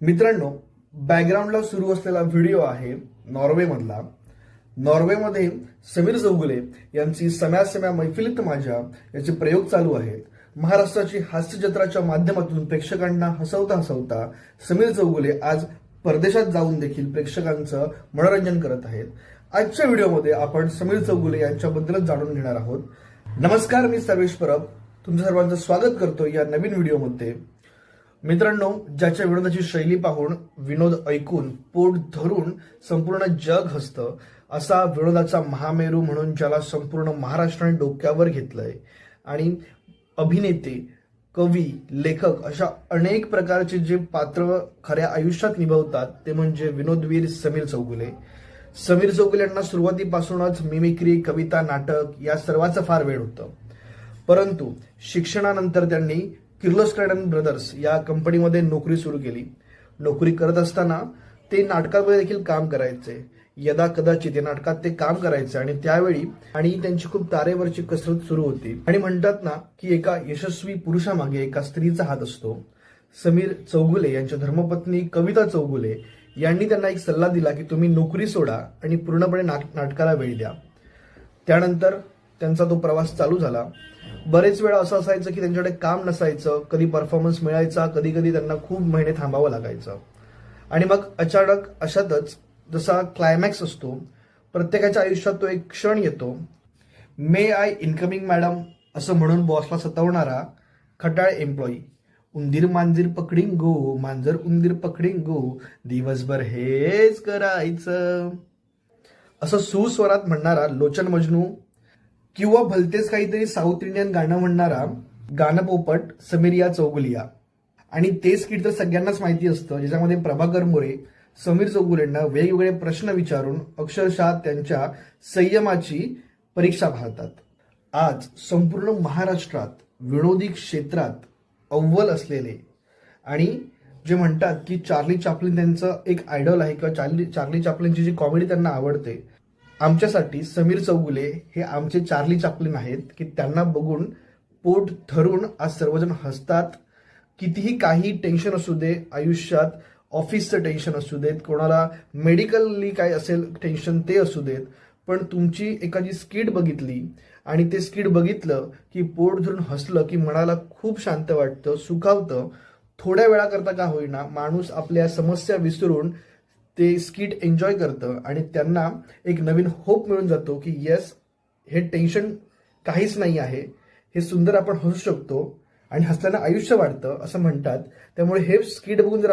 मित्रांनो, बॅकग्राऊंडला सुरू असलेला व्हिडिओ आहे नॉर्वेमधला. नॉर्वेमध्ये समीर चौगुले यांची सम्या मैफिलीत माझ्या याचे प्रयोग चालू आहेत. महाराष्ट्राची हास्य जत्राच्या माध्यमातून प्रेक्षकांना हसवता हसवता समीर चौगुले आज परदेशात जाऊन देखील प्रेक्षकांचं मनोरंजन करत आहेत. आजच्या व्हिडिओमध्ये आपण समीर चौगुले यांच्याबद्दलच जाणून घेणार आहोत. नमस्कार, मी सर्वेश परब तुमच्या सर्वांचं स्वागत करतो या नवीन व्हिडिओमध्ये. मित्रांनो, ज्याच्या विनोदाची शैली पाहून, विनोद ऐकून पोट धरून संपूर्ण जग हसतं, असा विनोदाचा महामेरू म्हणून ज्याला संपूर्ण महाराष्ट्राने डोक्यावर घेतलंय आणि अभिनेते, कवी, लेखक अशा अनेक प्रकारचे जे पात्र खऱ्या आयुष्यात निभावतात ते म्हणजे विनोदवीर समीर चौगुले. समीर चौगुले यांना सुरुवातीपासूनच मिमिक्री, कविता, नाटक या सर्वांचं फार वेळ होतं. परंतु शिक्षणानंतर त्यांनी किर्लोस्कर अँड ब्रदर्स या कंपनीमध्ये नोकरी सुरू केली. नोकरी करत असताना ते नाटकामध्ये देखील काम करायचे. यदा कदाचित या नाटकात ते काम करायचे आणि त्यावेळी त्यांची खूप तारेवरची कसरत सुरू होती. आणि म्हणतात ना की एका यशस्वी पुरुषामागे एका स्त्रीचा हात असतो. समीर चौगुले यांच्या धर्मपत्नी कविता चौगुले यांनी त्यांना एक सल्ला दिला की तुम्ही नोकरी सोडा आणि पूर्णपणे नाटकाला वेळ द्या. त्यानंतर त्यांचा तो प्रवास चालू झाला. बरेच वेळा असं असायचं की त्यांच्याकडे काम नसायचं, कधी परफॉर्मन्स मिळायचा, कधी कधी त्यांना खूप महिने थांबावं लागायचं. आणि मग अचानक अशातच जसा क्लायमॅक्स असतो, प्रत्येकाच्या आयुष्यात तो एक क्षण येतो. मे आय इनकमिंग मॅडम असं म्हणून बॉसला सतावणारा खटाळ एम्प्लॉई. उंदीर मांजर पकडीन गो, मांजर उंदीर पकडीन गो, दिवसभर हेच करायचं असं सुस्वरात म्हणणारा लोचन मजनू, किंवा भलतेच काहीतरी साऊथ इंडियन गाणं म्हणणारा गाणपोपट समीरिया चौगुलिया. आणि ते स्किट तर सगळ्यांनाच माहिती असतं, ज्याच्यामध्ये प्रभाकर मोरे समीर चौगुलेंना वेगवेगळे प्रश्न विचारून अक्षरशः त्यांच्या संयमाची परीक्षा पाहतात. आज संपूर्ण महाराष्ट्रात विनोदी क्षेत्रात अव्वल असलेले आणि जे म्हणतात की चार्ली चॅप्लिन त्यांचं एक आयडॉल आहे किंवा चार्ली चॅप्लिनची जी कॉमेडी त्यांना आवडते, आमच्यासाठी समीर चौगुले हे आमचे चार्ली चॅप्लिन आहेत की त्यांना बघून पोट धरून आज सर्वजण हसतात. कितीही काही टेन्शन असू दे आयुष्यात, ऑफिसचं टेन्शन असू देत, कोणाला मेडिकली काय असेल टेन्शन ते असू देत, पण तुमची एखादी स्किट बघितली आणि ते स्किट बघितलं की पोट धरून हसलं की मनाला खूप शांत वाटतं, सुखावतं. थोड्या वेळाकरता का होईना माणूस आपल्या समस्या विसरून ते स्किट एन्जॉय करतं आणि त्यांना एक नवीन होप मिळून जातो की येस, हे टेन्शन काहीच नाही आहे, हे सुंदर आपण हसू शकतो आणि हसल्यानं आयुष्य वाढतं असं म्हणतात. त्यामुळे हे स्किट बघून जर